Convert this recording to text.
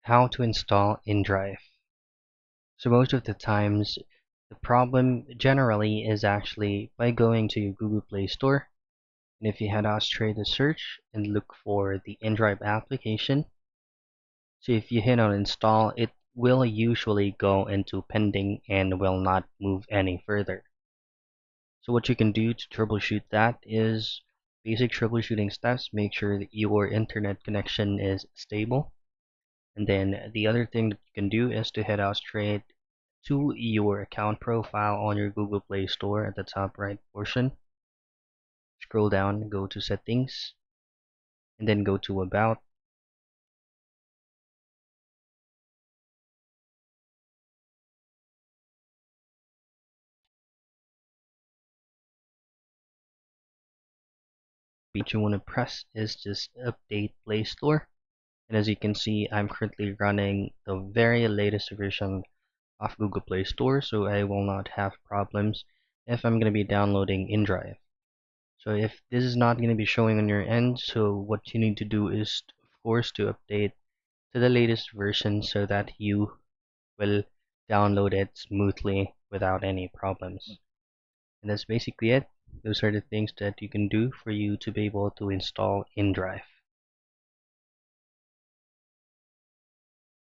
How to install Indrive. So most of the times, the problem generally is actually by going to your Google Play Store, and if you head out straight to search and look for the Indrive application, so if you hit on install, it will usually go into pending and will not move any further. So what you can do to troubleshoot that is basic troubleshooting steps. Make sure that your internet connection is stable. And then the other thing that you can do is to head out straight to your account profile on your Google Play Store at the top right portion. Scroll down, go to settings, and then go to about. What you want to press is just update Play Store. And as you can see, I'm currently running the very latest version of Google Play Store, so I will not have problems if I'm going to be downloading Indrive. So if this is not going to be showing on your end, so what you need to do is, of course, to update to the latest version so that you will download it smoothly without any problems. And that's basically it. Those are the things that you can do for you to be able to install Indrive.